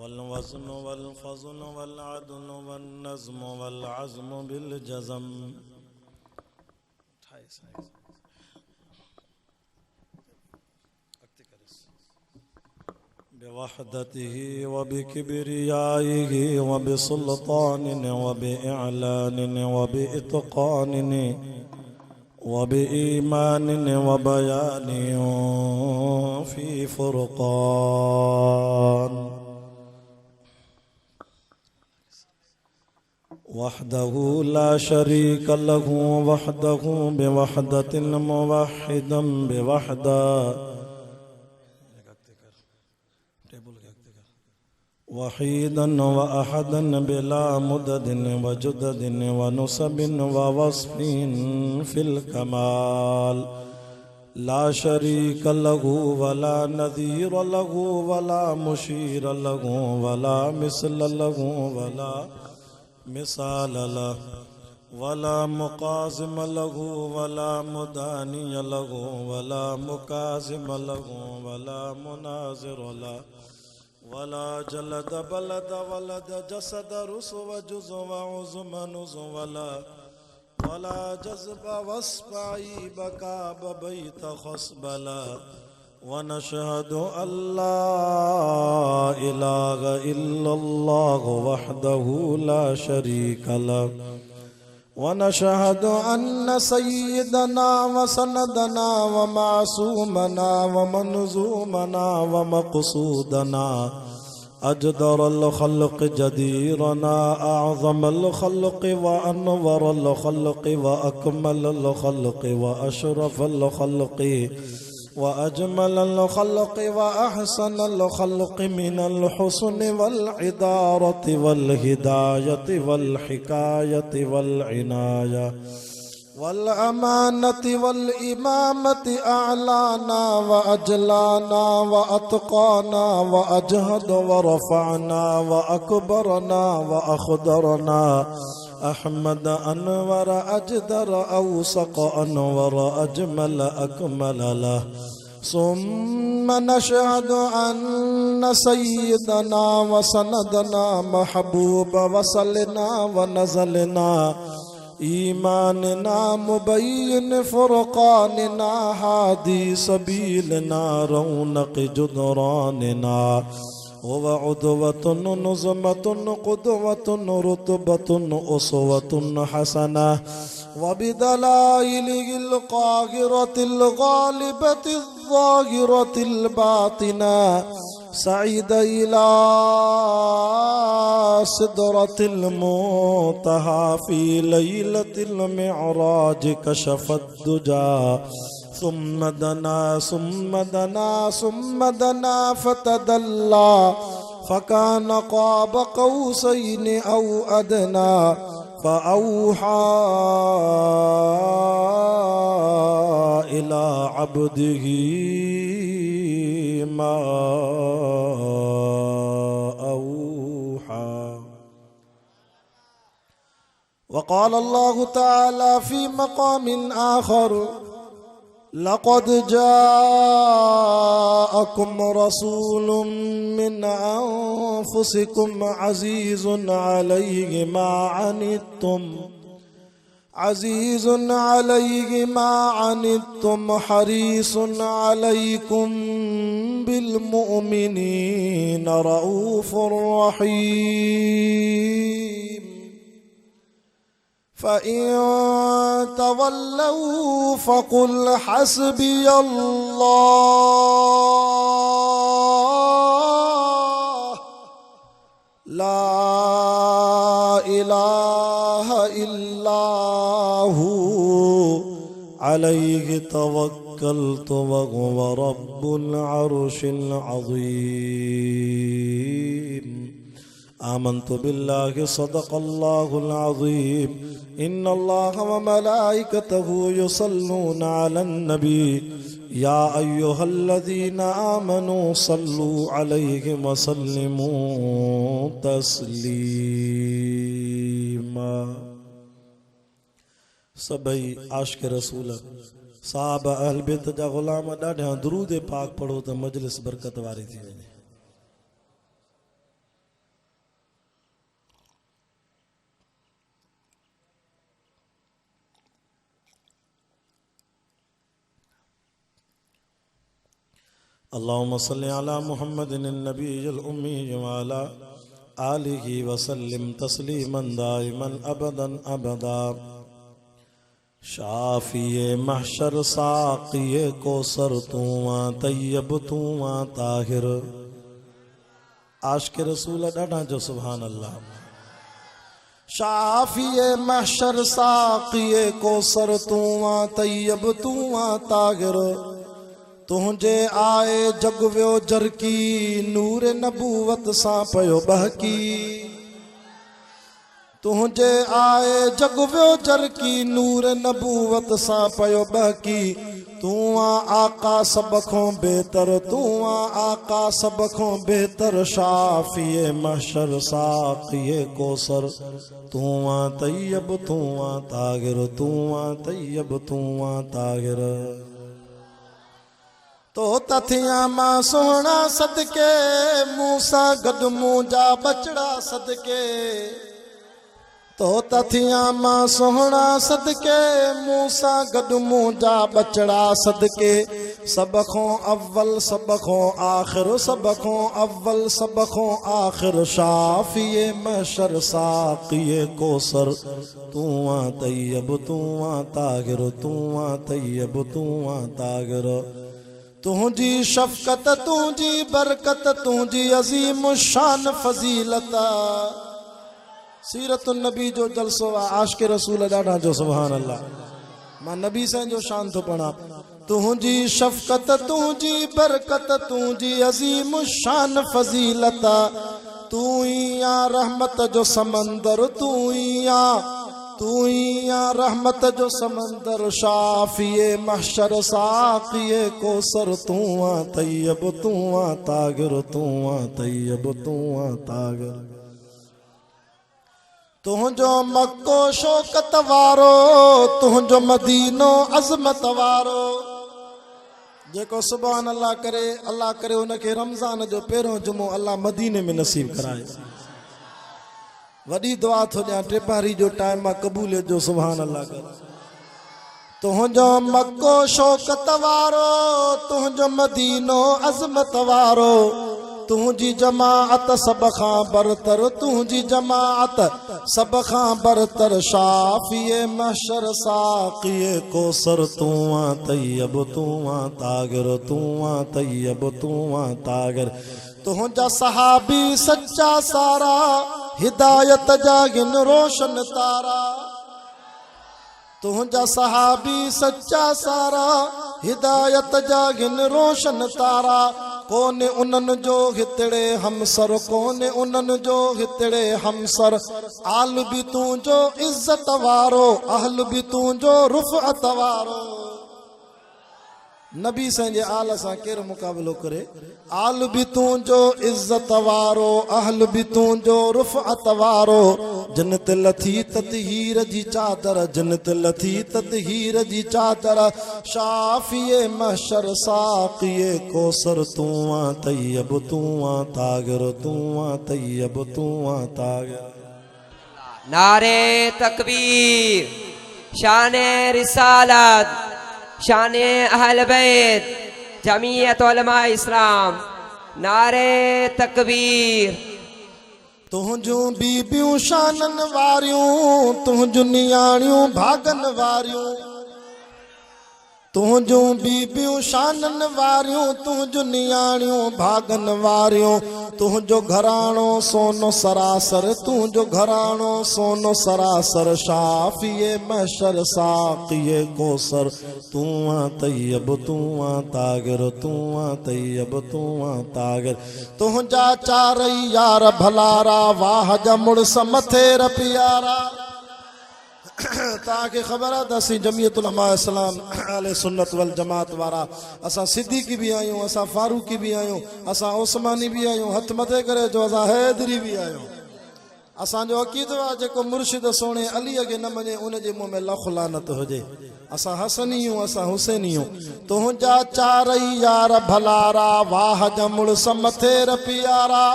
वल्वज़्न वल्फ़ज़्ल वल्अद्ल वन्नज़्म वल्अज़्म बिलजज़म। बिवहदतिही व बिकिब्रियाइही व बिसुल्तानिन व बिइअलानिन व बिइत्क़ानिन व बिईमानिन व बयानिन फ़ी फ़ुरक़ान। वहदहु ला शरीक लहु वहदहु बिवहदतिन मुवहिदन बिवहदा वहीदन व अहदन बिला मुददिन व जुददिन व नुसबिन व वस्फिन फिल कमाल। ला शरीक लहु वला नज़ीर लहु वला मुशीर लहु वला मिसल लहु वला मिसाल लहु वला मुकाज़िम लहु वला मुदानी लहु वला मुकाज़िम लहु वला मुनाज़िर लहु वला जलद बलद वलद जसद रुसव जुज़व उज़्म नुज़व वला जज़ब वस्फ़ई बकाब बैत खस्बला। वनशहदु अल्ला इलाहा इल्लल्लाह वहदहु ला शरीक लहु वनशहदु अन्न सय्यदना व सनदना व मासूमना व मंज़ूमना व मक़सूदना अजदरल खल्क़ जदीरना अअज़मल खल्क़ व अनवरल खल्क़ व अकमलल खल्क़ व अशरफल खल्क़ व अजमलल खल्क़ व अहसनल खल्क़ मिनल हुस्न वल इदारति वल हिदायति वल हिकायति वल इनाया वल अमानति वल इमामति अअलाना व अजलाना व अतक़ाना व अजहद व रफ़अना व अकबरना व अख़दरना अहमद अनवर अजदर औसक़ अनवर अजमल अकमल लह। सुम्म नशहदु अन्न सय्यदना व सनदना महबूब वसलना व नज़लना ईमानना मुबय्यिन फ़ुरक़ानना हादी सबीलना रौनक़ जुदरानना व उदवतुन नुज़मतुन क़ुदवतुन रुतबतुन उसवतुन हसना व बिदलाइलिल क़ाहिरतिल ग़ालिबतिज़ ज़ाहिरतिल बातिना सईद इला सिदरतिल मुंतहा फ़ी लैलतिल मिअराज कशफ़त दुजा। सुम्म दना फ़तदल्ला फ़कान क़ाब क़ौसैन औ अदना फ़अौहा इला अब्दिही मा औहा। वक़ाल अल्लाहु तआला फ़ी मक़ामिन आख़र लक़द जाअकुम रसूलुम मिन अन्फुसिकुम अज़ीज़ुन अलैहि मा अनित्तुम हरीसुन अलैकुम बिल मुअमिनीन रऊफ़ुर रहीम। फ़इन तवल्लऊ फ़क़ुल हस्बी अल्लाह ला इलाहा इल्ला हू अलैहि तवक्कलतु व हुव रब्बुल अर्शिल अज़ीम। आमन्तु बिल्लाहि सदक़ल्लाहुल अज़ीम। इन्नल्लाह व मलाइकतहु युसल्लूना अलन नबी या अय्युहल्लज़ीना आमनू सल्लू अलैहि व सल्लिमू तस्लीमा। सभई आशिक़ रसूल साहब अहल बैत जा ग़ुलाम ॾाढा दुरूद पाक पढ़ो त मजलिस बरकत वारी थी वञे। अल्लाहुम्मा सल्लि अला मुहम्मदिन नबील उम्मी व अला आलिहि वसल्लिम तस्लीमन दाइमन अबदन अबदा। शाफिए महशर साक़िए कोसर तू तैयब तू ताहिर। आशिक़ रसूल ॾाढा जो सुभान अल्लाह। शाफिए महशर साक़िए कोसर तू तैयब तू ताहिर। तुझे आए जग वियो जरकी नूर नबूवत सा पयो बहकी। तुझे आए जग वियो जरकी नूर नबूवत सा पयो बहकी। तू आका सब खों बेहतर, तू आका सब खों बेहतर। शाफिए महशर साक़िए कोसर तू तैयब तू ताहिर, तू तैयब तू ताहिर। तो तथिया मां सोहना सदके मूसा गड मुंजा बचड़ा सदके। तो तथिया मां सोहना सदके मूसा गड मुंजा बचड़ा सदके। सब खों अव्वल सब खों आखिर, सब खों अव्वल सब खों आखिर। शाफिए महशर साक़िए कोसर तू तैयब तू ताहिर, तू तैयब तू ताहिर। तुझी शफकत तुझी बरकत तुझी अजीम शान फजीलत। सीरत नबी जो जलसो आशिक़ रसूल ॾाढा जो सुभान अल्लाह। मां नबी सां जो शान थो पढ़ा। तुझी शफकत तुझी बरकत तुझी अजीम शान फजीलत। तू ही आ रहमत जो समंदर, तू ही आ रहमत जो समंदर। शाफिए महशर साक़िए कोसर तू तैयब तू ताहिर, तू तैयब तू ताहिर। तुझो मक्को शौकत वारो, तुझो मदीनो अज़मत वारो। जेको सुभान अल्लाह करे, अल्लाह करे उनके रमज़ान जो पहिरों जुमो अल्लाह मदीने में नसीब कराए। वॾी दुआ थो ॾियां, टिपारी जो टाइम आहे क़बूल जो सुभान अल्लाह कर। तुझो मक्को शौकत वारो, तुझो मदीनो अज़मत वारो। तुझी जमाअत सब खां बरतर, तुझी जमाअत सब खां बरतर। शाफिए महशर साक़िए कोसर तू तैयब तू ताहिर, तू तैयब तू ताहिर। तुझा सहाबी सच्चा सारा हिदायत जागिन रोशन तारा। तुझा सहाबी सच्चा सारा हिदायत जागिन रोशन तारा। कोने उन्हनि जो हितड़े हमसर, कोने उन्हनि जो हितड़े हमसर। आल भी तुझो इज्जत वारो, अहल भी तुझो रुफ़अत वारो। नबी सां जे आल सां केरु मुक़ाबिलो करे। आल भी तुझो इज्जत वारो, अहल भी तुझो रुफ़अत वारो। जन्नत लथी ततहीर जी चादर, जन्नत लथी ततहीर जी चादर। शाफिए महशर साक़िए कोसर तू तैयब तू ताहिर, तू तैयब तू ताहिर। नारे तकबीर, शाने रिसालत, शाने अहल बैत, जमीयत उलमा इस्लाम। नारे तकबीर। तुझू बीबियूं शानन वारियूं, तुझू नियाणियूं भागन वारियूं। तुझू बीबियूं शानन वारियूं, तुझू नियाणियूं भागन वारियूं। तुझो घराणो सोनो सरासर, तुझो घराणो सोनो सरासर। शाफिए महशर साक़िए कोसर तू तैयब तू ताहिर, तू तैयब तू ताहिर। तुझा चारई यार भलारा, वाह जा मुड़स मथे रपियारा। ताकि खबर है असीं जमीयत उलमा इस्लाम अहले सुन्नत वल जमात वारा। असां सिद्दीकी भी आयूं, असां फारूकी भी आयूं, असां उस्मानी भी आयूं। हथ मथे करे जो असां हैदरी भी आयूं। असांजो अक़ीदो आहे जेको मुर्शिद सोणे अलीअ खे न मञे उन जे मुंहं में लख लानत हुजे। असां हसनी आहियूं, असां हुसैनी आहियूं। तुंहिंजा चारई यार भलारा, वाह जा मुड़स मथे रपियारा।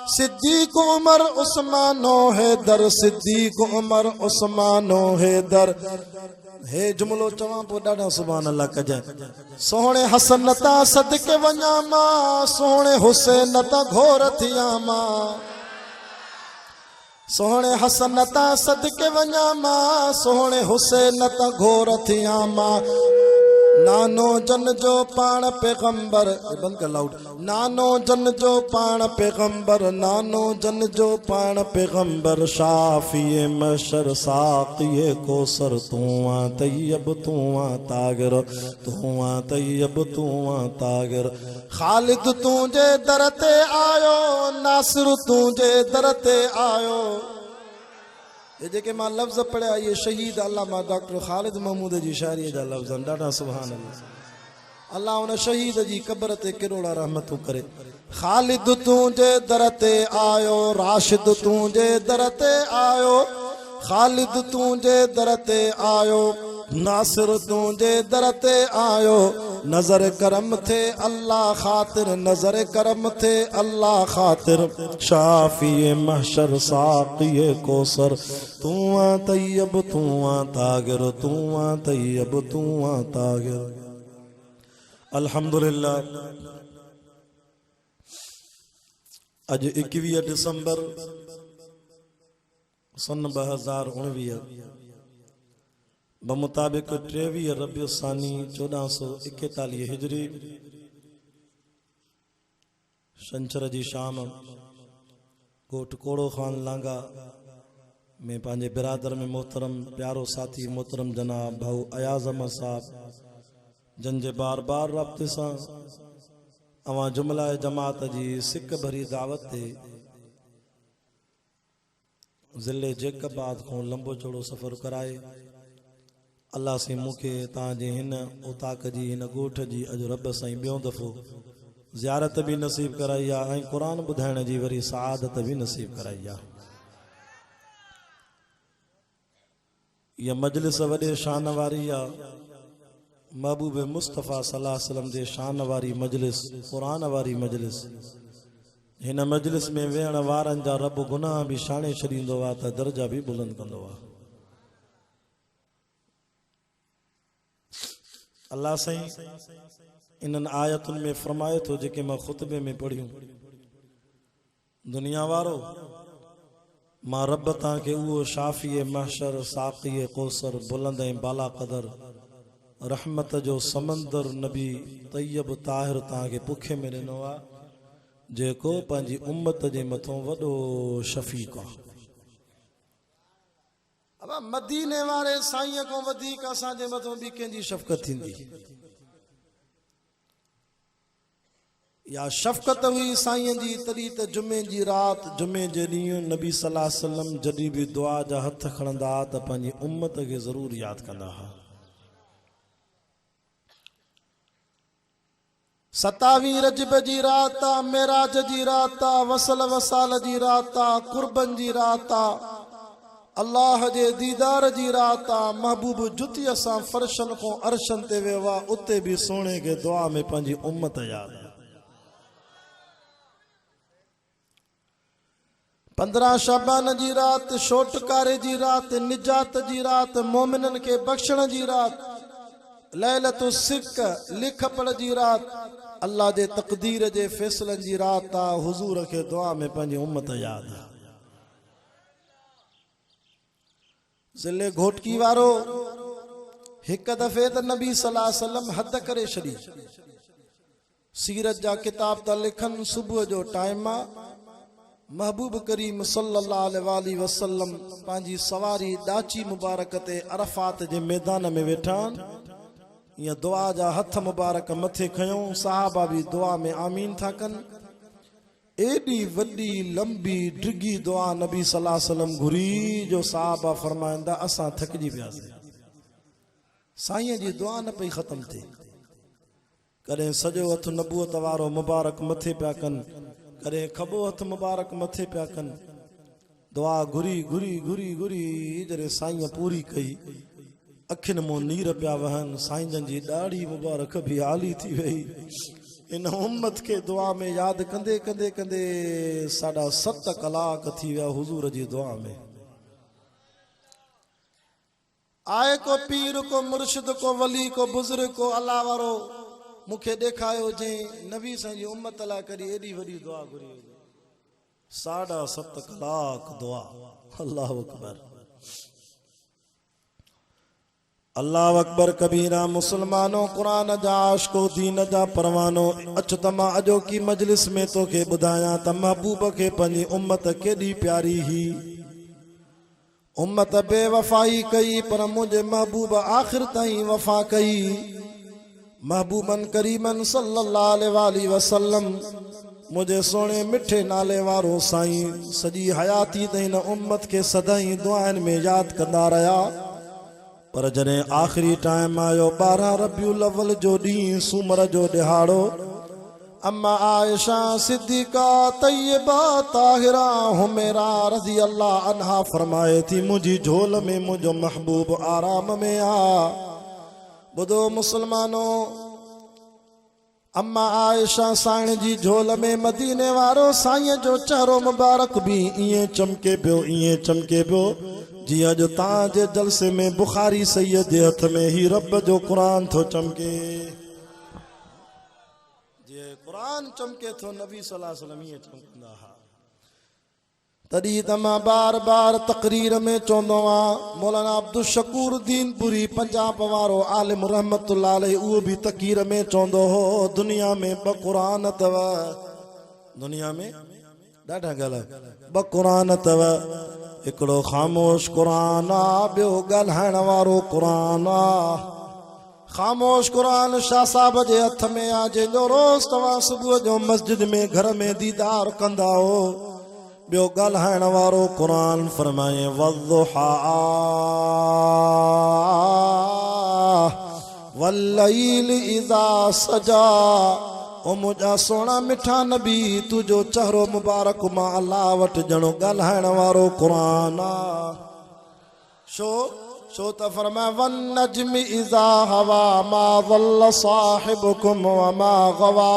सिद्दीक उमर उस्मानो हैदर, सिद्दीक उमर उस्मानो हैदर। हे जुमलो चवां पोइ ॾाढा सुभान अल्लाह कजां। सोहणे हसन ता सदके वञा मां, सोहणे हुसैन ता घोर थिया मां। सोहणे हसन ता सदके वञा मां, सोहणे हुसैन ता घोर थिया मां। नानो जन जो पाण पैगंबर, बंद कर लाउड। नानो जन जो पाण पैगंबर, नानो जन जो पाण पैगंबर। शाफिए मशर साक़िए कोसर, तू आ तैयब तू आ तागिर, तू आ तैयब तू आ तागिर। खालिद तुझे दर ते आयो, नासिर तुझे दर ते आयो। ये जेके मां लफ्ज़ पढ़िया ये शहीद अल्लामा डॉक्टर ख़ालिद महमूद जी शायरी जा लफ्ज़ आहिनि, ॾाढा सुभान अल्लाह। अल्लाह उन शहीद जी क़ब्र ते करोड़ा रहमतूं करे। ख़ालिद तुझे दर ते आयो, राशिद तुझे दर ते आयो, ख़ालिद तुझे दर ते आयो, नासिर तुझे दर ते आयो। नजर करम थे अल्लाह खातिर, नजर करम थे अल्लाह खातिर। शाफिए महशर साक़िए कोसर, तू आ तैयब तू आ तागिर, तू आ तैयब तू आ तागिर। अल्हम्दुलिल्लाह। अज 21 दिसंबर सन 2019 बमुताबिक 23 रबिउ सानी 1441 हिजरी शंछर जी शाम कोट कोड़ो खान लांगा में पंहिंजे बिरादर में मोहतरम प्यारो साथी मोहतरम जनाब भाऊ अयाज़ अहमद साहब जंहिंजे बार बार राब्ते सां अवां जुमला जमात जी सिक भरी दावत ते ज़िले जेकबाद को लंबो चौड़ो सफ़र कराए अल्लाह से मूंखे तव्हांजे हिन उताक जी हिन ॻोठ जी अॼु रब साईं ॿियों दफ़ो ज़ियारत भी नसीब कराई आहे ऐं क़ुरान ॿुधाइण जी वरी सआदत भी नसीब कराई आहे। इहा मजलिस वॾे शान वारी आहे, महबूब मुस्तफ़ा सल्लल्लाहु अलैहि वसल्लम जे शान वारी मजलिस, क़ुरान वारी मजलिस। हिन मजलिस में वेहण वारनि जा रब गुनाह भी शाणे छॾींदो आहे त दर्जा भी बुलंद कंदो आहे। अल्लाह साईं इन्हनि आयतुनि में फरमाए थो जेके मां ख़ुतबे में पढ़ियूं, दुनिया वारो मां रब तव्हांखे उहो शाफ़ी महशर साक़ी कोसर बुलंद ऐं बाला क़दर रहमत जो समंदर नबी तैयब ताहिर तव्हांखे पुखे में ॾिनो आहे, जेको पंहिंजी उम्मत जे मथां वॾो शफ़ीक़ आहे। अब मदीने वारे साईं को वधीक असांजे मथां बि कंहिंजी शफ़क़त थींदी। या शफ़क़त हुई साईं जी तॾहिं त जुमे जी रात, जुमे जे ॾींहुं नबी सल्लल्लाहु अलैहि वसल्लम जॾहिं बि दुआ जा हथ खणंदा त पंहिंजी उम्मत खे ज़रूर यादि कंदा हुआ। 27 रजब जी रात आ, मेराज जी रात आ, वसल वसाल जी रात आ, कुर्बन जी रात आ, अल्लाह जे दीदार जी रात आ। महबूब जुतीअ सां फर्शन को अर्शन ते वियो आहे, उते भी सोने के दुआ में पंहिंजी उम्मत याद। 15 शाबान जी रात, शोटकारे जी रात, निजात जी रात, मोमिनन के बख्शण जी रात, लैलतु सिक लिख पढ़ जी रात, अल्लाह जे तकदीर जे फैसलन जी रात आ। हुजूर के दुआ में पंहिंजी उम्मत याद आ। ज़िले घोटकी वारो हिक दफ़े त नबी सल्लल्लाहु अलैहि वसल्लम हद करे छॾी। सीरत जा किताब था लिखन, सुबुह जो टाइम आ, महबूब करीम सल्लल्लाहु अलैहि वसल्लम पंहिंजी सवारी ॾाची मुबारक ते अरफात जे मैदान में वेठा आहिनि। ईअं दुआ जा हथ मुबारक मथे खयूं, सहाबा भी दुआ में आमीन था कनि। एडी वडी लंबी डिगी दुआ नबी सल्लल्लाहु अलैहि वसल्लम घुरी जो साहबा फरमाइंदा असां थकजी पियासीं। साईं जी दुआ न पई ख़त्म थिए। कॾहिं सॼो हथ नबूअत वारो मुबारक मथे पिया कनि, कॾहिं खॿो हथ मुबारक मथे पिया कनि। दुआ घुरी घुरी घुरी घुरी जॾहिं साईं पूरी कई, अखियुनि मां नीर पिया वहनि, साईं जन जी ॾाढ़ी मुबारक भी आली थी वई। इन उम्मत के दुआ में याद कंदे कंदे कंदे साडा 7 कलाक थी विया हुजूर जी दुआ में। आए को पीर को मुर्शिद को वली को बुजुर्ग को अल्लाह वारो मुखे देखायो जे नबी सा जी उम्मत ला करी एडी वडी दुआ घुरी 7.5 कलाक दुआ। अल्लाह अकबर अल्लाह अकबर कबीरा। मुसलमानों कुरान जा आशिको दीन जा परवानो अच तमा अजो की मजलिस में तो के बुधाया त महबूब के पंजी उम्मत केडी प्यारी ही। उम्मत बेवफाई कई पर मुझे महबूब आखिर ताईं वफा कई। महबूबन करीमन सल्लल्लाहु अलैहि वसल्लम मुझे सोने मिठे नाले वारो साईं सजी हयाती तईं उम्मत के सदाई दुआन में याद कंदा रहा। पर जने आखिरी टाइम आयो 12 रबिउल अव्वल जो डी सूमर जो दिहाड़ो अम्मा आयशा सिद्दीका तैयबा ताहिरा हुमैरा रज़ी अल्लाह अन्हा फरमाए थी मुझी झोल में मुझो महबूब आराम में आ। बुधो मुसलमानों अम्मा आयशा साईं जी झोल में मदीने वारो साईं जो चेहरो मुबारक भी इए चमके पियो जिया जो ताजे जलसे में बुखारी सैयद जे हथ में ही रब जो कुरान थो चमके। जे कुरान चमके थो नबी सल्लल्लाहु अलैहि वसल्लम ये चमकंदा हा। तड़ी तमा बार बार तकरीर में चौंदो आ मौलाना अब्दुल शकूर दीनपुरी पंजाब वारो आलिम रहमतुल्लाह अलैहि उहो भी तकरीर में चौंदो हो दुनिया में ब कुरान तव। दुनिया में ॾाढा गल ब कुरान तव। हिकिड़ो ख़ामोश कुरान आ ॿियो ॻाल्हाइण वारो कुरान आ। ख़ामोश कुरान शाह साहब जे हथ में आ जंहिंजो रोज़ तव्हां सुबुह जो मस्जिद में घर में दीदार कंदा हो। ॿियो ॻाल्हाइण वारो कुरान फरमाए वद्दुहा वल्लैल इज़ा सजा। ओ मुझा सोना मिठा नबी तुझो चेहरो मुबारक मां अल्लाह वट जणो ॻाल्हाइण वारो कुरान आ। शो त फरमाए वन नजमी इज़ा हवा मा ज़ल्ल साहिबुकुम व मा गवा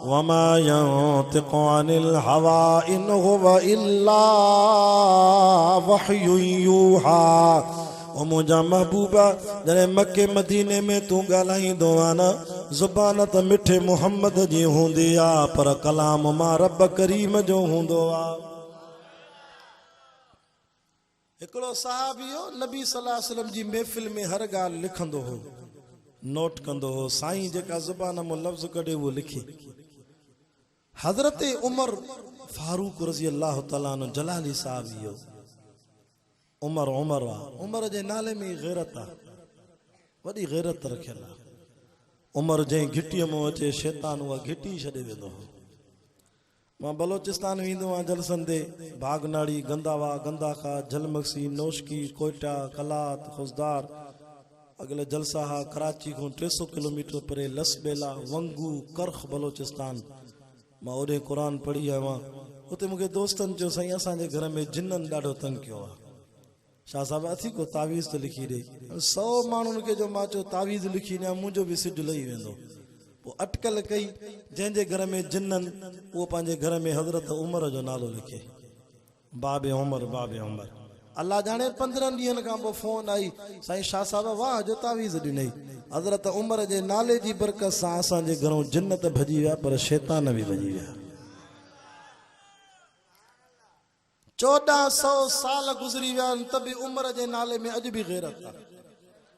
वमा यंतिक़ु अनिल हवा इन हुवा इल्ला वहयु यूहा। ओ मुझा महबूबा जने मक्के मदीने में तू ॻाल्हाईंदो आ न ज़ुबान त मिठे मुहम्मद जी हूंदी आ पर कलाम मां रब करीम जो हूंदो आ। हिकिड़ो सहाबियो नबी सल्लल्लाहु अलैहि वसल्लम जी महफ़िल में हर ॻाल्हि लिखंदो हो नोट कंदो हो। साईं जेका ज़ुबान मां लफ़्ज़ कढे वो लिखे। हज़रत उमर फारूक रज़ी अल्लाह तआला अन्हु जलाली साहब इहो उमर आ। उमर जे नाले में गैरत आ वॾी गैरत रखियल आहे। उमर जंहिं घिटीअ मां अचे शैतान उहा घिटी छॾे वेंदो हो। मां बलोचिस्तान वेंदो आहियां जलसनि ते भागनाड़ी गंदावा गंदाखा झलमक्सी नौशकी कोयटा कलात खुसदार अगले जलसा हा कराची को 300 किलोमीटर परे लसबेला वंगू करख बलोचिस्तान। मां ओॾे कुरान पढ़ी आयो आहियां। उते मूंखे दोस्तनि चयो साईं असांजे घर में जिन्ननि ॾाढो तंग कयो आहे। शाह साहब अथी को तावीज़ तो लिखी ॾे 100 माण्हुनि खे जो मां चयो तावीज़ लिखी ॾियां मुंहिंजो बि सिज लही वेंदो। पोइ अटकल कई जंहिंजे घर में जिन्ननि उहो पंहिंजे घर में हज़रत उमर जो नालो लिखे बाबे उमर। अल्लाह जाने 15 ॾींहंनि खां पोइ फोन आई साईं शाह साहब वाह जो तावीज़ ॾिनई। हज़रत उमर जे नाले जी बरकत सां असांजे घरों जिन्नत भॼी विया पर शैतान बि भॼी विया। 1400 साल गुज़री विया आहिनि त बि उमर जे नाले में अॼु बि गैरत आहे।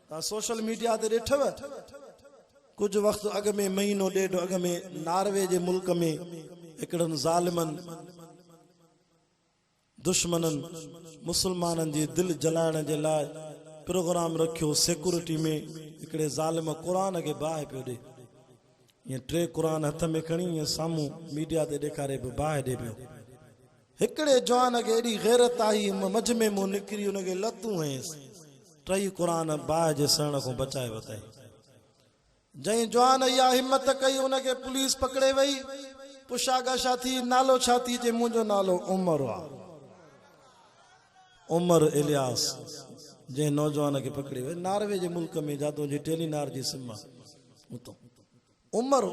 तव्हां सोशल मीडिया ते ॾिठव कुछ वक्त अग में महीनो डेढ़ अग में नॉर्वे के मुल्क में हिकड़न ज़ालिमन दुश्मनन मुसलमानन जी दिल जलाइण जे लाइ प्रोग्राम रखियो सिक्योरिटी में हिकड़े ज़ालिम कुरान के बाहि पियो ॾे ये 3 कुरान हथ में खणी ये सामू मीडिया ते ॾेखारे पियो बाहि ॾे पियो। हिकड़े जवान के एडी गैरत आई मजमे मुंह निकिरी उनके लतूं हंसि 3 कुरान बाहि जे सरण को बचाए वताई। जै जवान या हिम्मत कई उनके पुलिस पकड़े वही पुछागाछा थी नालो छा थी जे मुंहिंजो नालो उमर आ। उमर इलियास जे नौजवान के पकड़े वही नॉर्वे जे मुल्क में जातो जी टेलीनार जी सिम उतो उमर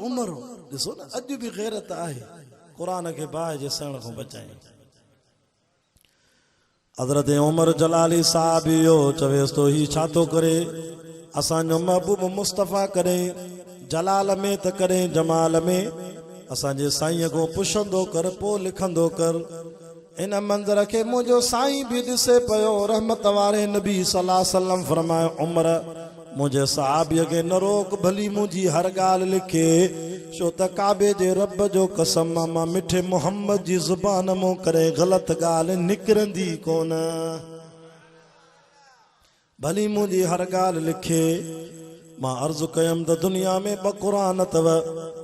ॾिसो न अॼु बि गैरत आहे क़ुरान खे बाहि जे सण खां बचाए हज़रत उमर जलाली साहब इहो चवेसि थो ही छा थो करे असांजो महबूब मुस्तफ़ा करे जलाल में त करे जमाल में असांजे साईं खां पुछंदो कर पोइ लिखंदो कर इन मंज़र खे मुंहिंजो साईं बि ॾिसे पियो रहमत वारे नबी सल्लल्लाहु अलैहि वसल्लम फरमायो उमर मुंहिंजे सहाबीअ खे न रोक भली मुंहिंजी हर ॻाल्हि लिखे छो त काबे जे रब जो कसम मां मिठे मोहम्मद जी ज़ुबान मूं करे ग़लति ॻाल्हि निकिरंदी कोन भली मुंहिंजी हर ॻाल्हि लिखे मां अर्ज़ु कयमि त दुनिया में ॿ क़ुरान अथव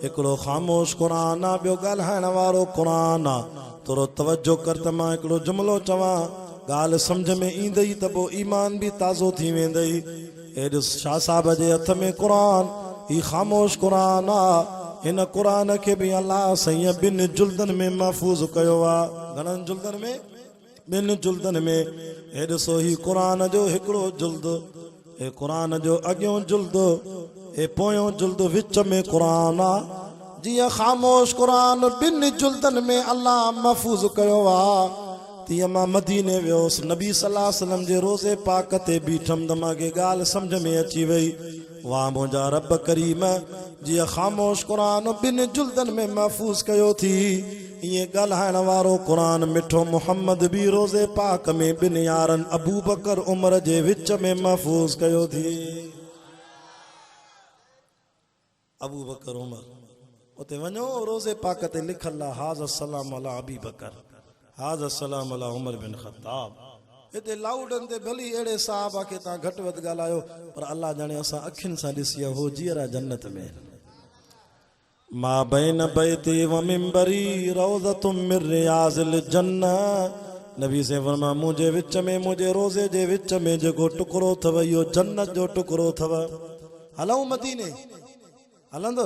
हिकिड़ो ख़ामोश क़ुरान आहे ॿियो ॻाल्हाइण वारो क़ुरान आहे थोरो तवजो कर त मां हिकिड़ो जुमिलो चवां ॻाल्हि सम्झ में ईंदई त पोइ ईमान बि ताज़ो थी वेंदई हेॾ शाह साहब जे हथ में क़ुरान ही ख़ामोश क़ुरान आहे हिन क़ुरान खे बि अलाह साईं ॿिनि जुल्दनि में महफ़ूज़ कयो आहे घणनि जुल्दनि में ॿिनि जुल्दनि में हे ॾिसो ही क़ुरान जो हिकिड़ो जुल्द हे क़ुरान जो अॻियों जुल्द हे पोयों जुल्द विच में क़ुरान आहे जीअं ख़ामोश क़ुरान ॿिनि जुल्दनि में अलाह महफ़ूज़ कयो आहे तीअं मां मदीने वियोसि नबी सल्लल्लाहु अलैहि वसल्लम जे रोज़े पाक ते बीठमि त मूंखे ॻाल्हि सम्झ में अची वई वाह मुंहिंजा रब करीम जीअं ख़ामोश क़ुरान ॿिनि जुल्दनि में महफ़ूज़ कयो थी ईअं ॻाल्हाइण वारो क़ुरान मिठो मोहम्मद बि रोज़े पाक में ॿिनि यारनि अबू बकर उमर जे विच में महफ़ूज़ कयो थी अबू बकर उमर उते वञो रोज़े पाक ते लिखल आहे हाज़ सलाम अला अबी बकर हाज़ सलाम अला उमर बिन ख़त्ताब हिते लाउडनि ते भली अहिड़े साहबा खे तव्हां घटि वधि ॻाल्हायो पर अलाह ॼाणे असां अखियुनि सां ॾिसी हो जीअरा जन्नत में मा बैन बैती व मिंबरी रौज़तुम मिन रियाज़िल जन्नह नबी से फरमा मुंहिंजे विच में मुंहिंजे रोज़े जे विच में जेको टुकड़ो अथव इहो जन्नत जो टुकड़ो अथव हलूं मदीने हलंदो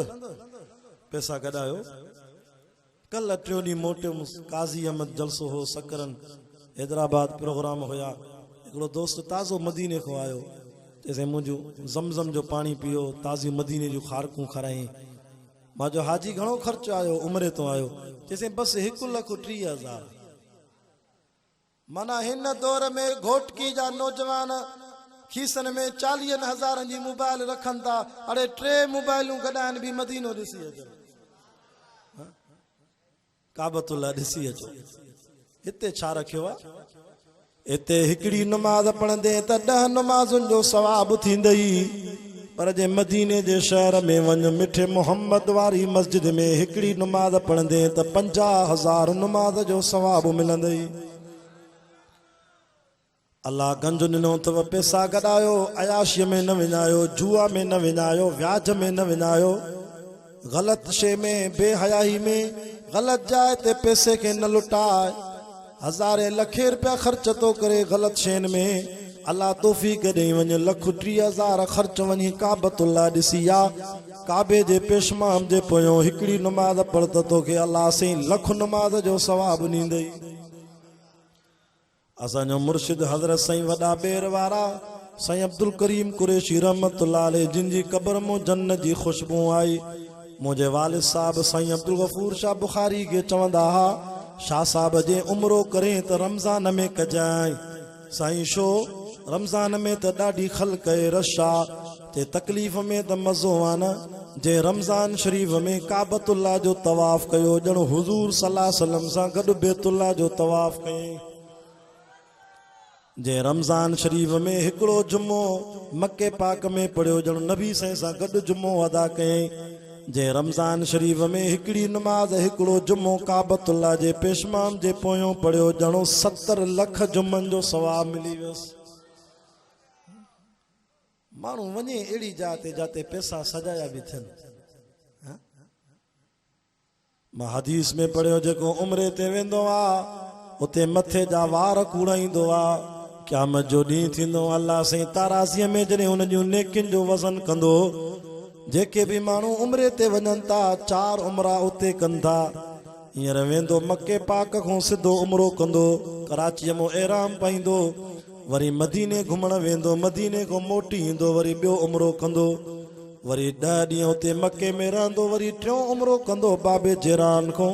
पैसा कढायो कल टियों ॾींहुं मोटियुमि काज़ी अहमद जलसो हो सकरन हैदराबाद प्रोग्राम हुया हिकिड़ो दोस्त ताज़ो मदीने खां आयो चइसि मुंहिंजो ज़मज़म जो पाणी पियो ताज़ी मदीने जूं खारकूं खाराई मां जो हाजी घणो ख़र्चु आयो उमिरि तो आयो चइसि बसि 1,30,000 माना हिन दौर में घोटकी जा नौजवान खीसनि में 40,000 जी मोबाइल रखनि था अड़े 3 मोबाइलूं गॾाइनि बि मदीनो ॾिसी अचो काबतुल्ला ॾिसी अचो हिते छा रखियो आहे हिते हिकिड़ी नमाज़ पढ़ंदे त 10 नमाज़ुनि जो सवाब थींदई पर जे मदीने जे शहर में वञ मिठे मोहम्मद वारी मस्जिद में हिकिड़ी नमाज़ पढ़ंदे त 50,000 नमाज़ जो सवाब मिलंदई अल्लाह गंज ॾिनो अथव पैसा गॾायो अयाशीअ में न विञायो जुआ में न विञायो व्याज में न विञायो ग़लति शइ में बेहयाई में ग़लति जाइ ते पैसे खे न लुटाए हज़ारे लखे रुपया ख़र्च तो करे ग़लति शयुनि में अल्लाह तौफ़ीक़ ॾेई वञे 1,30,000 ख़र्च वञी काबतुल्ला ॾिसी आ काबे जे पेशमाम जे पोयों हिकिड़ी नमाज़ पढ़ त तोखे अल्लाह साईं 1,00,000 नमाज़ जो सवाब ॾींदई असांजो मुर्शिद हज़रत साईं वॾा बेर वारा साईं अब्दुल करीम कुरैशी रहमतुल्लाह अलैह जिन जी क़ब्र में जन्नत जी ख़ुशबू आई मुंहिंजे वालिद साहब साईं अब्दुल गफूर शाह बुखारी खे चवंदा हा शाह साहब जे उमिरो करे त रमज़ान में कजांइ साईं शो रमज़ान में त ॾाढी ख़ल्क़ रश आहे ते तकलीफ़ में त मज़ो आहे न जे रमज़ान शरीफ़ में काबतुल्ला जो तवाफ़ कयो ॼण हुज़ूर सल्लल्लाहु अलैहि वसल्लम सां गॾु बैतुल्ला जो तवाफ़ कयईं जे रमज़ान शरीफ़ में हिकिड़ो जुमो मके पाक में पढ़ियो ॼण नबी साईं सां गॾु जुमो अदा कयईं जे रमज़ान शरीफ़ में हिकिड़ी नमाज़ हिकिड़ो जुमो काबतुल्ला जे पेशमाम जे पोयों पढ़ियो ॼणो 70 लख जुमनि जो सवाब मिली वियुसि माण्हू वञे अहिड़ी जाइ जाते पैसा सजाया बि थियनि मां हदीस में पढ़ियो जेको उमिरे ते वेंदो आहे उते मथे जा वार कूड़ाईंदो आहे क़यामत जो ॾींहुं थींदो अल्लाह साईं ताराज़ीअ में जॾहिं हुन जूं नेकियुनि जो वज़न कंदो जेके बि माण्हू उमिरे ते वञनि था 4 उमिरा उते कनि था हींअर वेंदो मके पाक खां सिधो उमिरो कंदो कराचीअ मां एराम पाईंदो वरी मदीने घुमण वेंदो मदीने खां मोटी ईंदो वरी ॿियो उमिरो कंदो वरी 10 ॾींहं उते मके में रहंदो, वरी 3 उमरो कंदो बाबे जिरान खां,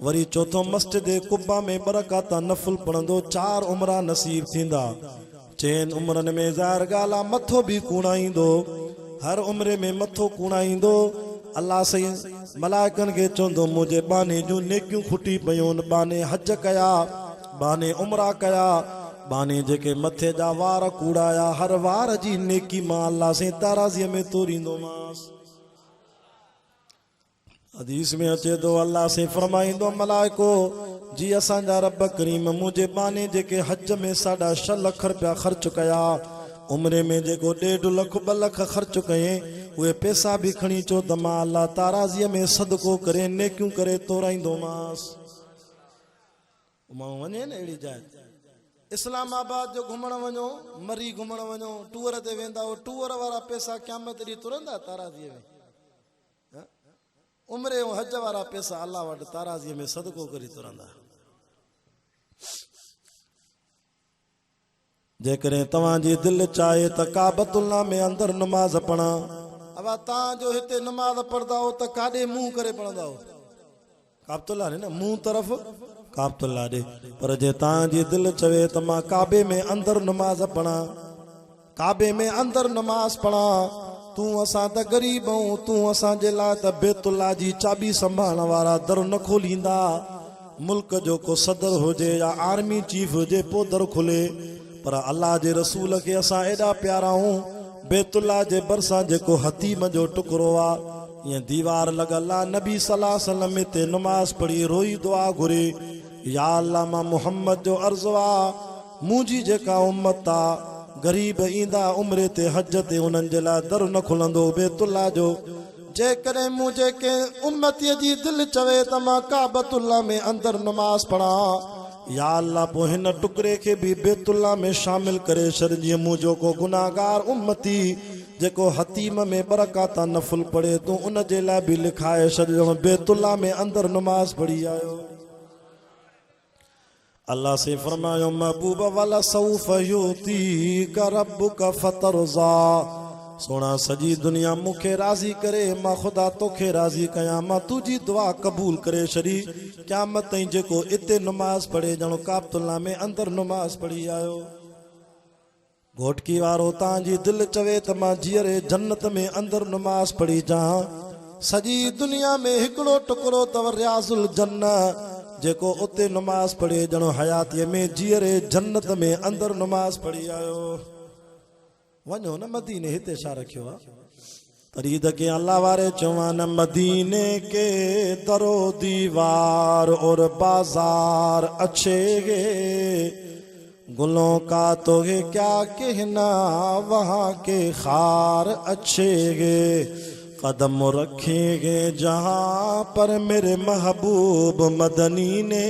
वरी 4 मस्जिद कुब्बा में 2 रकाता नफल पढ़ंदो, 4 उमरा नसीब थींदा। 4 उमरनि में ज़ाहिर ॻाल्हि आहे मथो बि कूणाईंदो, हर उम्रे में मथो कूणाईंदो। अल्लाह सही मलाइकनि खे चवंदो मुंहिंजे बाने जूं नेकियूं खुटी पियूं, बाने हज कया, बाने उमरा कया, बाने जेके मथे जा वार कूड़ाया, हर वार जी नेकी मां अल्लाह से ताराज़ीअ में तोरींदोमांसि। हदीस में अचे तो अल्लाह से फरमाईंदो मलाइको जी असांजा रब करीम मुंहिंजे बाने जेके हज में 6.5 लख रुपया ख़र्च कया, उम्रे में जेको 1.5 लख 2 लख ख़र्च कये, उहे पैसा भी खणी चो त मां अल्लाह ताराज़ीअ में सदको करे नेकियूं करे तोराईंदोमांसि। मां वञे न अहिड़ी जाइ इस्लामाबाद जो घुमण वञो, मरी घुमण वञो, टूर ते वेंदा, टूर वारा पैसा क़यामत ॾींहुं तुरंदा ताराज़ीअ में? उम्रे ऐं हज वारा पैसा अल्लाह वटि ताराज़ीअ में सदको करी तुरंदा। जेकॾहिं तव्हांजी दिलि चाहे त काबतुल्लाह में अंदरि नमाज़ पढ़ा, अब तव्हांजो हिते नमाज़ पढ़ंदा हो त काॾे मुंहुं करे पढ़ंदा हो? काबतुल्लाह ॾे न, मुंहुं तरफ़ काबतुल्लाह ॾे। पर जे तव्हांजी दिलि चवे त मां काबे में अंदरि नमाज़ पढ़ा, काबे में अंदरि नमाज़ पढ़ा, तूं असां त ग़रीब आहियूं, तूं असांजे लाइ त बैतुल्लाह जी चाबी संभालण वारा दर न खोलींदा। मुल्क जो को सदर हुजे या आर्मी चीफ हुजे पोइ दर खुले, पर अल्लाह जे रसूल खे असां एॾा प्यारा आहियूं, बैतुल्लाह जे भरिसां जेको हतीम जो टुकड़ो आहे, ईअं दीवार लॻल आहे, नबी सल्लल्लाहु अलैहि वसल्लम हिते नमाज़ पढ़ी रोई दुआ घुरे, या अल्लाह मां मुहम्मद जो अर्ज़ु आहे मुंहिंजी जेका उम्मत आहे गरीब ईंदा उम्रे ते हज ते, उन्हनि जे लाइ दर न खुलंदो बैतुल्लाह जो। जेकॾहिं मुंहिंजे कंहिं उम्मतीअ जी दिलि चवे त मां काबतुल्लाह में अंदरि नमाज़ पढ़ा, या अल्लाह पोइ हिन टुकड़े खे बि बैतुल्लाह में शामिल करे छॾ। जीअं मुंहिंजो को गुनाहगार उम्मती जेको हतीम में 2 रकाता नफल पढ़े, तूं उन जे लाइ बि लिखाए छॾ बैतुल्लाह में अंदरि नमाज़ पढ़ी आयो। अल्लाह से फरमायो महबूब वाला सौफ युतीका रब्बुका फतरज़ा, सोना सजी दुनिया मूंखे राज़ी करे, मां ख़ुदा तोखे राज़ी कयां, मां तुंहिंजी दुआ क़बूल करे छॾी। क़यामत ताईं जेको इते नमाज़ पढ़े ॼणो काबतुल्लाह में अंदरि नमाज़ पढ़ी आयो। घोटकी वारो तव्हांजी दिलि चवे त मां जीअरे जन्नत में अंदरि नमाज़ पढ़ी जां, सॼी दुनिया में हिकिड़ो टुकड़ो अथव रियाज़ुल जन्नत, जेको उते नमाज़ पढ़े ॼणो हयातीअ में जीअरे जन्नत में अंदरि नमाज़ पढ़ी आयो। वञो न मदीने, हिते छा रखियो आहे? तरीद के अल्लाह वारे चवां न मदीने के दरो दीवार और बाजार अच्छे गे, गुलों का तो है क्या कहना वहाँ के खार अच्छे गे, कदम रखेंगे जहाँ पर मेरे महबूब मदनी ने,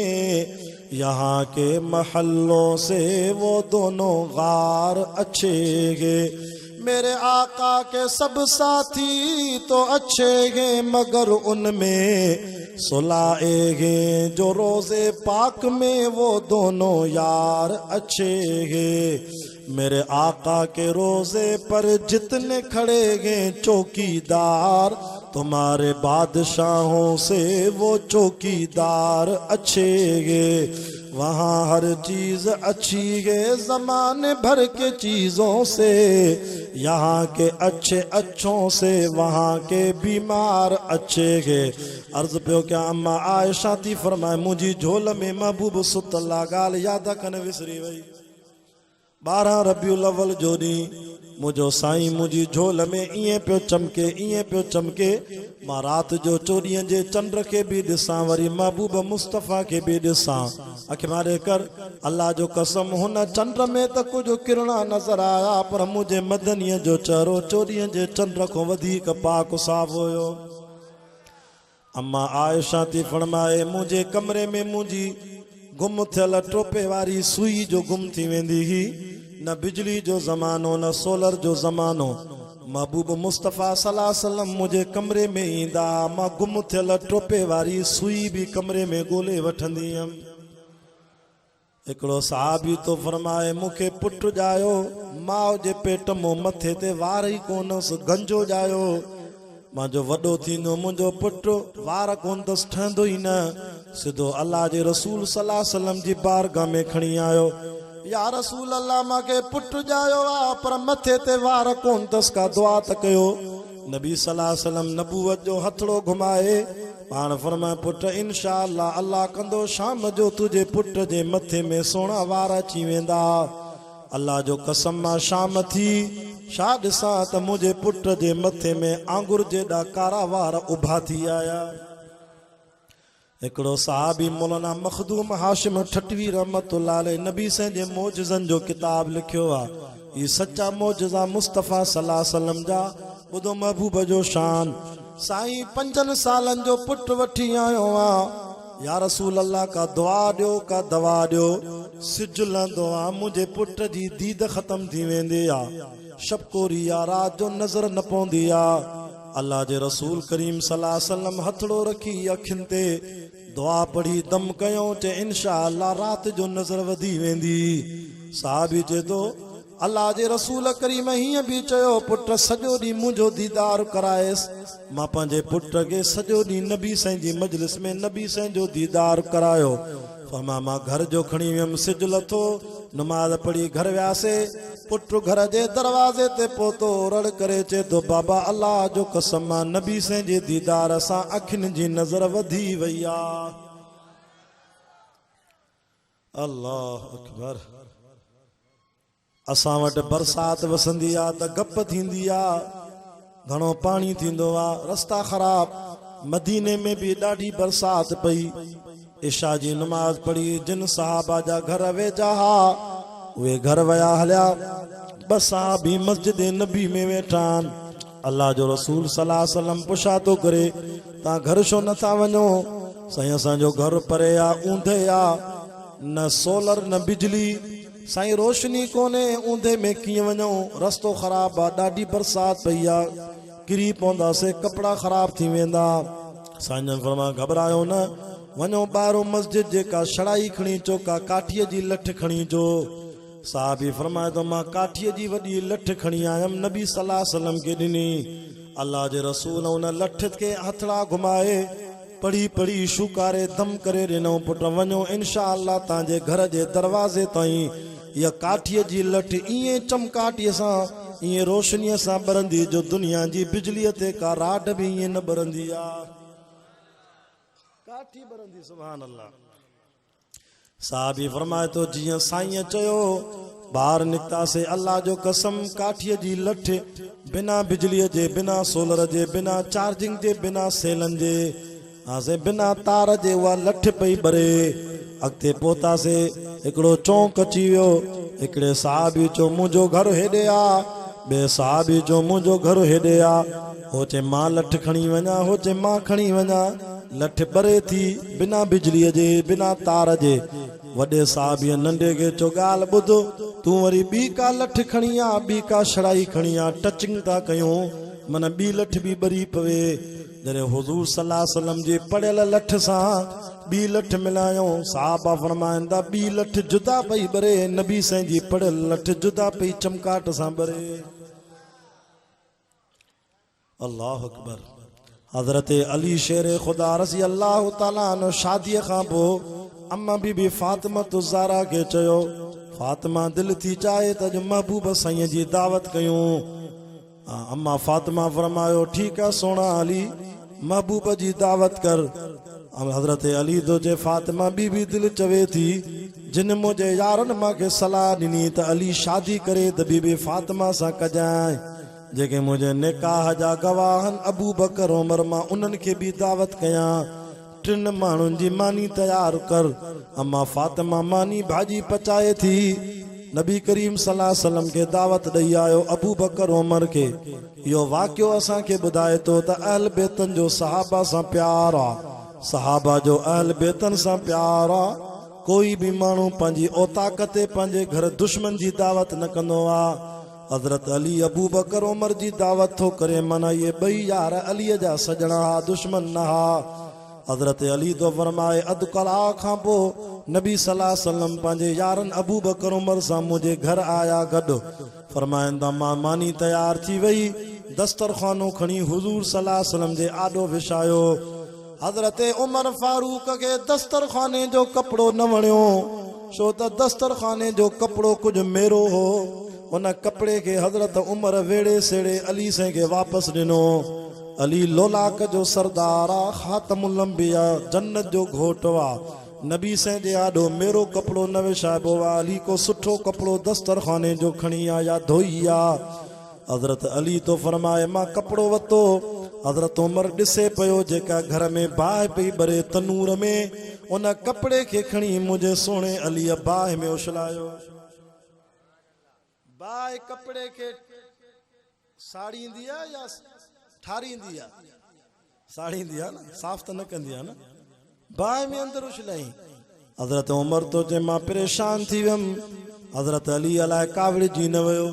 यहाँ के महल्लों से वो दोनों गार अच्छे गे। मेरे आका के सब साथी तो अच्छे हैं, मगर उनमें सुलाएंगे जो रोजे पाक में वो दोनों यार अच्छे हैं। मेरे आका के रोजे पर जितने खड़े हैं चौकीदार, तुम्हारे बादशाहों से वो चौकीदार अच्छे हैं। वहाँ हर चीज अच्छी है जमाने भर के चीजों से, यहाँ के अच्छे अच्छों से वहाँ के बीमार अच्छे है। अर्ज पियो क्या अम्मा आयशा थी फरमाए मुझी झोल में महबूब सुतला गाल याद कन विसरी वई। 12 रबियुल अव्वल जो ॾींहुं मुझो साईं मुझी झोल में ईअं पियो चमके, ईअं पियो चमके, मां रात जो 24 जे चंड के भी ॾिसां, वरी महबूब मुस्तफ़ा के भी ॾिसां। अखि मारे कर अल्लाह जो कसम हुन चंड में त कुछ किरणा नज़र आया, पर मुझे मदनीअ जो चेहरो 24 जे चंड खां वधीक पाक साफ़ हुयो। अम्मा आयशा थी फरमाए मुझे कमरे में मुझी गुम थियल टोपे वारी सुई जो गुम थी वेंदी ही, न बिजली जो ज़मानो न सोलर जो ज़मानो। महबूब मुस्तफ़ा सल्लल्लाहु अलैहि वसल्लम मुझे कमरे में ईंदा, मां गुम थियल टोपे वारी सुई भी कमरे में ॻोल्हे वठंदी हुयमि। हिकिड़ो साहबी तो फरमाए मूंखे पुटु ॼायो, माउ जे पेट मो मथे ते वार ई कोनसि, गंजो ॼायो, मुंहिंजो वॾो थींदो मुंहिंजो पुटु वार कोन अथसि, ठहंदो ई न। सिधो अल्लाह जे रसूल सल्लल्लाहु अलैहि वसल्लम जी बारगाह में खणी आयो, या रसूल अल्लाह मूंखे पुटु ॼायो आहे पर मथे ते वार कोन अथसि, का दुआ त कयो। नबी सल्लल्लाहु अलैहि वसल्लम नबूवत जो हथड़ो घुमाए पाण फरमाए, पुट इंशा अल्लाह अल्लाह कंदो शाम जो तुंहिंजे पुट जे मथे में सुहिणा वार अची वेंदा। अल्लाह जो कसम मां शाम थी छा ॾिसां त मुंहिंजे पुट जे मथे में आंगुर जेॾा कारा वार उभा थी आया। हिकिड़ो साहबी मौलाना मखदूम हाशिम ठटवी रहमतुल्लाह अलैह नबी साईं जे मौजज़नि जो किताब लिखियो आहे। ही सच्चा मौजज़ा मुस्तफ़ा सल्लल्लाहु अलैहि वसल्लम जा। ॿुधो महबूब जो शान, साईं 5 सालनि जो पुटु वठी आयो आहे, या रसूल अल्लाह का दुआ ॾियो, का दवा ॾियो। सिज लहंदो आहे मुंहिंजे पुट जी दीद ख़तम थी वेंदी आहे, शबकोरी या रात जो नज़र न पवंदी आहे। अल्लाह जे रसूल करीम सल्लल्लाहु अलैहि वसल्लम हथड़ो रखी अखियुनि ते दुआ पढ़ी दम कयो, चे इंशा अल्लाह रात जो नज़र वधी वेंदी। साहबी चए थो अल्लाह जे रसूल करीम हीअं बि चयो, पुट सॼो ॾींहुं मुंहिंजो दीदार करायसि। मां पंहिंजे पुट खे सॼो ॾींहुं नबी साईं जी मजलिस में नबी साईं जो दीदार करायो। फरमा मां घर जो खणी वियुमि, सिज लथो, नमाज़ पढ़ी घर वियासीं। पुटु घर जे दरवाज़े ते पहुतो, रड़ करे चए थो बाबा अल्लाह जो कसम मां नबी साईं जे दीदार सां अखियुनि जी नज़र वधी वई आहे। अल्लाह अकबर। असां वटि बरसात वसंदी आहे त गप थींदी आहे, घणो पाणी थींदो आहे, रस्ता ख़राब। मदीने में बि ॾाढी बरसात पई। इशा जी नमाज़ पढ़ी जिन साहबा जा घर वेझा हा उहे घर विया हलिया। 2 साहबी मस्जिद नबी में वेठा आहिनि। अल्लाह जो रसूल सल्लल्लाहु अलैहि वसल्लम पुछा थो करे, तव्हां घर छो नथा वञो? साईं असांजो घर परे आहे, ऊंधे आहे, न सोलर न बिजली, साईं रोशनी कोन्हे, ऊंधे में कीअं वञूं, रस्तो ख़राब आहे, ॾाढी बरसात पई आहे, किरी पवंदासीं, कपिड़ा ख़राब थी वेंदा। साईं जन फरमाया घबरायो न, वञो ॿाहिरों मस्जिद जेका छड़ाई खणी अचो, का काठीअ जी लठ खणी अचो। साहबी फरमाए थो मां काठीअ जी वॾी लठ खणी आयमि, नबी सल्लल्लाहु अलैहि वसल्लम खे ॾिनी। अल्लाह जे रसूल उन लठ खे हथड़ा घुमाए पढ़ी पढ़ी शुकारे दम करे ॾिनो, पुट वञो इंशा अल्लाह तव्हांजे घर जे दरवाज़े ताईं इहा काठीअ जी लठ ईअं चमकाटीअ सां, ईअं रोशनीअ सां ॿरंदी जो दुनिया जी बिजलीअ ते का राड बि ईअं न ॿरंदी आहे, काठी ॿरंदी। सुभान अल्लाह। साहबी फरमाए थो जीअं साईं चयो ॿाहिरि निकितासीं, अल्लाह जो कसम काठीअ जी लठ बिना बिजलीअ जे, बिना सोलर जे, बिना चार्जिंग जे, बिना सेलनि जे, बिना तार जे उहा लठ पई ॿरे। अॻिते पहुतासीं, हिकिड़ो चौंक अची वियो। हिकिड़े साहबी चयो मुंहिंजो घर हेॾे आहे, ॿिए साहबी चयो मुंहिंजो घर हेॾे आहे। हो चए मां लठ खणी वञा, हो चए मां खणी वञा। लठ ॿरे थी बिना बिजलीअ जे, बिना तार जे। वॾे साहबीअ नंढे खे चयो ॻाल्हि ॿुधो, तूं वरी ॿी का लठ खणी आ, ॿी का छड़ाई खणी आ, टचिंग था कयूं, मन ॿी लठ बि ॿरी पवे। जॾहिं हुज़ूर सल्लल्लाहु अलैहि वसल्लम जे पढ़ियल लठ सां ॿी लठ मिलायूं, साहबा फरमाइनि था ॿी लठ जुदा पई ॿरे, नबी साईं जी पढ़ियल लठ जुदा पई चमकाट सां ॿरे। अल्लाह अकबर। हज़रत अली शेर खुदा रज़ी अल्लाह ताला अन्हु शादीअ खां पोइ अम्मा बीबी फातिमा ज़हरा खे चयो, फातिमा दिलि थी चाहे त अॼु महबूब साईं जी दावत कयूं। अम्मा फातिमा फरमायो ठीकु आहे सोना अली, महबूब जी दावत कर। हज़रत अली तो चए फातिमा बीबी दिलि चवे थी, जिन मुंहिंजे यारनि मूंखे सलाह ॾिनी त अली शादी करे त बीबी फातिमा सां कजांइ। जेके मुंहिंजे निकाह जा गवाह आहिनि अबू बकर उमर, मां उन्हनि खे बि दावत कयां। 3 माण्हुनि जी मानी तयारु कर। अम्मा फातिमा मानी भाॼी पचाए थी, नबी करीम सल्लल्लाहु अलैहि वसल्लम खे दावत ॾेई आयो अबू बकर उमर खे। इहो वाक़ियो असांखे ॿुधाए थो त अहल बेतन जो सहाबा सां प्यार आहे, सहाबा जो अहल बेतन सां प्यार आहे। कोई बि माण्हू पंहिंजी औताक ते पंहिंजे घर दुश्मन जी दावत न कंदो आहे। हज़रत अली अबू बकर उमर जी दावत थो करे, माना इहे ॿई यार अलीअ जा सजणा हा, दुश्मन न हा। हज़रत अली तो फरमाए अधु कलाक खां पोइ नबी सल्लल्लाहु अलैहि वसल्लम पंहिंजे यारनि अबू बकर उमर सां मुंहिंजे घर आया गॾु फरमाईंदा मां मानी तयार थी वई दस्तरखानो खणी हुजूर सल्लल्लाहु अलैहि वसल्लम जे आॾो विछायो हज़रत उमर फारूक खे दस्तरखाने जो कपिड़ो न वणियो छो त दस्तरखाने जो कपिड़ो कुझु मेरो हो उन कपिड़े खे हज़रत उमर वेड़े सेड़े अली साईं खे वापसि ॾिनो अली लोलाक जो सरदार आ ख़ातमुल अंबिया जन्नत जो घोटु आहे नबी साईं जे आॾो मेरो कपिड़ो न विछाइबो आहे अली को सुठो कपिड़ो दस्तरखाने जो खणी आ या धोई आ हज़रत अली तो फरमाए मां कपिड़ो वरितो हज़रत उमर ॾिसे पियो जेका घर में बाहि पई ॿरे तनूर में उन कपिड़े खे खणी मुंहिंजे सुहिणे अलीअ बाहि में उछलायो बाहि कपिड़े खे साड़ींदी आहे या ठारींदी आहे साड़ींदी आहे न साफ़ त न कंदी आहे न बाहि में अंदरि उछलाई हज़रत उमर तो चए मां परेशान थी वियुमि हज़रत अली अलाए कावड़िजी न वियो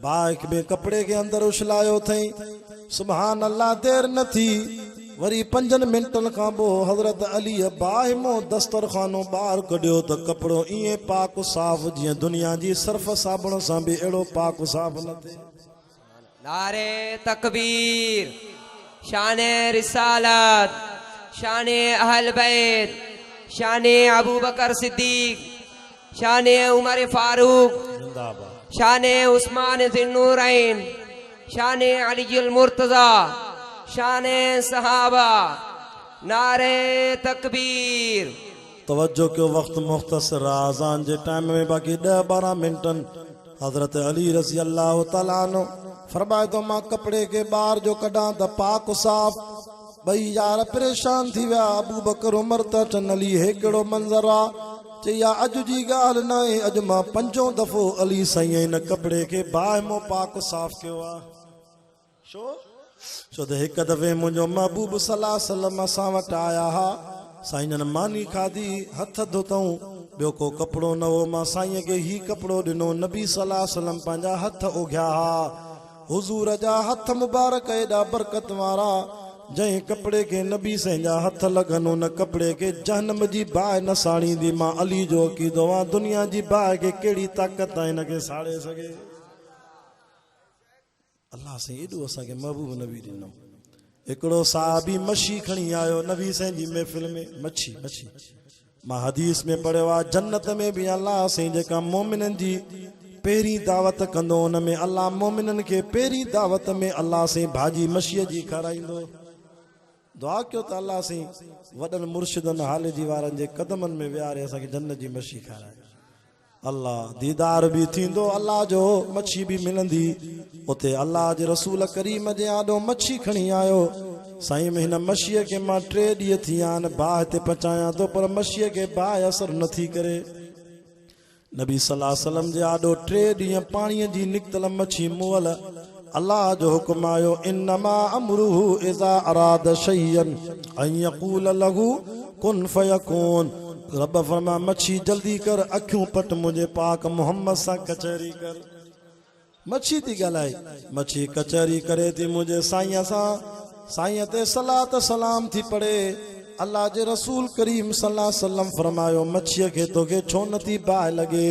बाहि में कपिड़े खे अंदरि उछलायो अथई सुभान अल्लाह देर न थी वरी 5 मिंटनि खां पोइ हज़रत अलीअ बाहि मां दस्तरखानो ॿाहिरि कढियो त कपिड़ो ईअं पाक साफ़ जीअं दुनिया जी सर्फ साबुण सां बि अहिड़ो पाक साफ़ न थिए नारे तकबीर शाने रिसालत शाने अहल बैत शाने अबू बकर सिद्दीक शाने उमर फारूक शाने उस्मान ज़िन्नूरैन शाने अली मुर्तज़ा शाने सहाबा नारे तकबीर तवज्जो कयो वक्त मुख्तसर आज़ान जे टाइम में बाक़ी 10-12 मिंटन हज़रत अली रज़ी अल्लाह तआला अन्हु फरमाए तो मां कपिड़े के ॿाहिरि जो कढां त पाक साफ़ ॿई यार परेशान थी विया अबू बकर उमर त अचनि अली हे कहिड़ो मंज़र आहे चई अॼु जी ॻाल्हि न आहे अॼु मां 5 दफ़ो अली साईं हिन कपिड़े खे बाहि मां पाक साफ़ कयो आहे छो त हिकु दफ़े मुंहिंजो महबूब सल्लल्लाहु अलैहि वसल्लम असां वटि आया हुआ साईं मानी खाधी हथ धोतऊं ॿियो को कपिड़ो न हो मां साईं खे ही कपिड़ो ॾिनो नबी सल्लल्लाहु अलैहि वसल्लम पंहिंजा हथ उघिया हा हुज़ूर जा हथ मुबारक एॾा बरकत वारा जंहिं कपिड़े खे नबी साईं जा हथ लॻनि उन कपिड़े खे जहन्नम जी बाहि न साड़ींदी मां अली जो अक़ीदो आहे दुनिया जी बाहि खे कहिड़ी ताक़त आहे हिन खे साड़े सघे अल्लाह साईं एॾो असांखे महबूब नबी ॾिनो हिकिड़ो साहबी मच्छी खणी आयो नबी साईं जी महफ़िल में मच्छी मां हदीस में पढ़ियो आहे जन्नत में बि अल्लाह साईं जेका मोमिननि जी पहिरीं दावत कंदो उन में अल्लाह मोमिननि खे पहिरीं दावत में अल्लाह साईं भाॼी मच्छीअ जी खाराईंदो दुआ कयो त अल्लाह साईं वॾनि मुर्शिदनि हाल जी वारनि जे क़दमनि में विहारे असांखे जन्नत जी मच्छी खाराए अल्लाह दीदार भी थींदो अल्लाह जो मच्छी भी मिलंदी उते अल्लाह जे रसूल करीम जे आॾो मच्छी खणी आयो साईं में हिन मच्छीअ खे मां 3 ॾींहं थी विया आहिनि बाहि ते पचायां थो पर मच्छीअ खे बाहि असर नथी करे नबी सल्लल्लाहु अलैहि वसल्लम जे आॾो 3 ॾींहं पाणीअ जी निकितल मच्छी मुअल अल्लाह जो हुकुम आयो इन्नमा अमरुहु इज़ा अराद शैयन अन यक़ूल लहू कुन फयकून रब फरमा मच्छी जल्दी कर अखियूं पट मुझे पाक मोहम्मद सा कचहरी कर मच्छी थी ॻाल्हाए मच्छी कचहरी करे थी मुझे साईं सा साईं ते सलात सलाम थी पढ़े अल्लाह जे रसूल करीम सल्लल्लाहु अलैहि वसल्लम फरमायो मच्छीअ खे तोखे छो नथी बाहि लॻे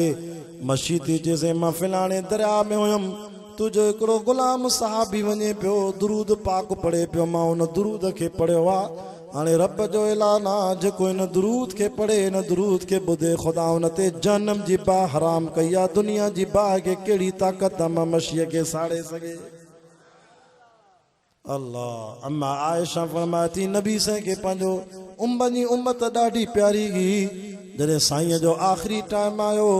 मच्छी थी चइजे मां फिलाणे दरिया में हुयमि तुंहिंजो हिकिड़ो गुलाम साहबी वञे पियो दुरूद पाक पढ़े पियो मां उन दुरूद खे पढ़ियो आहे हाणे रब जो ऐलान आहे जेको इन दुरूद खे पढ़े इन दुरूद खे ॿुधे ख़ुदा उन ते जहन्नम जी बाहि हराम कई आहे दुनिया जी बाहि खे कहिड़ी ताक़त मां मच्छीअ खे साड़े सघे अल्लाह अम्मा आयशा फरमाए थी नबी साईं खे पंहिंजो उम्मत उम्मत ॾाढी प्यारी हुई जॾहिं साईं जो आख़िरी टाइम आयो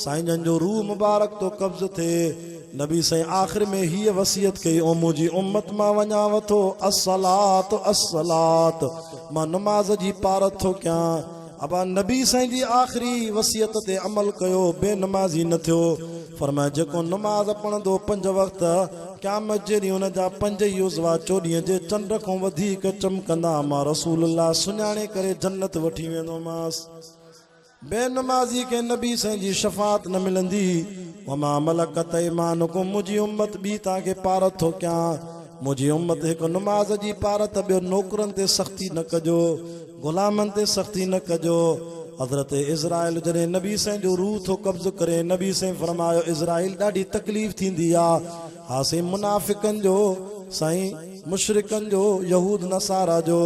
साईं जन जो रूह मुबारक तो कब्ज़ थिए नबी साईं आख़िर में हीअ वसियत कई ओ मुंहिंजी उम्मत मां वञा वठो अस्सलात अस्सलात मां नमाज़ जी पारत थो कयां अबा नबी साईं जी आख़िरी वसियत ते अमल कयो बेनमाज़ी न थियो फरमाए जेको नमाज़ पढ़ंदो 5 वक़्त क़यामत जे ॾींहुं हुन जा 5 ई उज़वा 24 जे चंड खां वधीक चमकंदा मां रसूलुल्लाह सुञाणे करे जन्नत वठी वेंदोमांसि बेनमाज़ी के नबी साईं जी शफ़ात न मिलंदी वमा मलकत ईमानुकुम मुंहिंजी उम्मत ॿी तव्हांखे पारत थो कयां मुंहिंजी उम्मत हिकु नमाज़ जी पारत ॿियो नौकरनि ते सख़्ती न कजो ग़ुलामनि ते सख़्ती न कजो हज़रत इज़राइल जॾहिं नबी साईं जो रूह थो कब्ज़ करे, नबी साईं फरमायो इज़राइल ॾाढी तकलीफ़ थींदी आहे। हा साईं मुनाफ़िकनि जो, साईं मुशरिकनि जो, यहूद नसारा जो,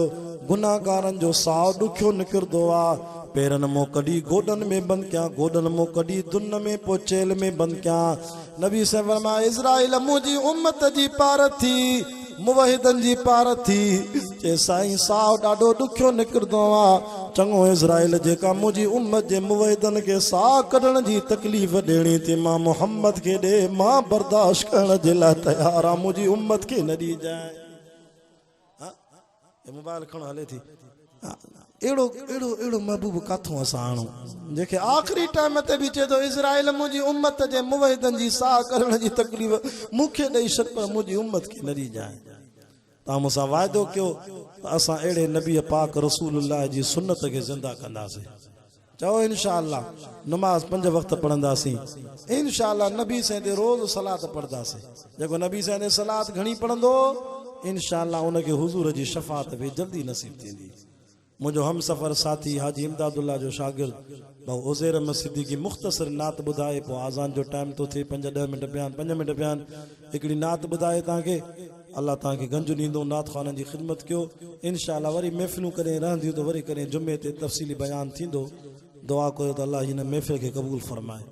गुनाहगारनि जो साहु ॾुखियो निकिरंदो आहे। पेरनि मां कढी गोॾनि में बंदि कयां, गोॾनि मां कढी दुन में, पोइ चेल में बंदि कयां। नबी साईं फरमायो इज़राइल मुंहिंजी उम्मत जी पार थी, मुवहिदनि जी पार थी। चए साईं साहु ॾाढो ॾुखियो निकिरंदो आहे। चङो इज़राइल जेका मुंहिंजी उम्मत जे मुवहिदनि खे साहु कढण जी तकलीफ़ ॾियणी थी, मां मुहम्मद खे ॾे, मां बर्दाश्त करण जे लाइ तयारु आहियां, मुंहिंजी उम्मत खे न ॾिजांइ। मोबाइल खणो हले थी। अहिड़ो अहिड़ो अहिड़ो महबूब काथों असां आणूं जेके आख़िरी टाइम ते बि चए थो इज़राइल मुंहिंजी उम्मत जे मुवहिदनि जी साहु करण जी तकलीफ़ मूंखे ॾेई छॾ, पर मुंहिंजी उम्मत खे न ॾिजांइ। तव्हां मूंसां वाइदो कयो त असां अहिड़े नबी पाक रसूलुल्लाह जी सुन्नत खे ज़िंदा कंदासीं। चओ इंशा अल्लाह नमाज़ 5 वक़्त पढ़ंदासीं, इंशा अल्लाह नबी साईं ते रोज़ सलात पढ़ंदासीं। जेको नबी साईं ते सलात घणी पढ़ंदो इंशा अल्लाह उनखे हुज़ूर जी शफ़ाअत बि जल्दी नसीब थींदी। मुंहिंजो हम सफ़र साथी हाजी इमदादुल्ला जो शागिर्द भाऊ उज़ैर अहमद सिद्दीकी मुख़्तसर नात ॿुधाए, पोइ आज़ान जो टाइम थो थिए, 5-10 मिंट पिया आहिनि, 5 मिंट पिया आहिनि, हिकिड़ी नात ॿुधाए तव्हांखे। अल्लाह तव्हांखे गंज ॾींदो, नात ख़ाननि जी ख़िदमत कयो। इंशा अल्लाह वरी महफ़िलूं कॾहिं रहंदियूं त वरी कॾहिं जुमे ते तफ़सीली बयानु थींदो। दुआ कयो त अल्लाह हिन महफ़िल खे क़बूल फ़रमाए।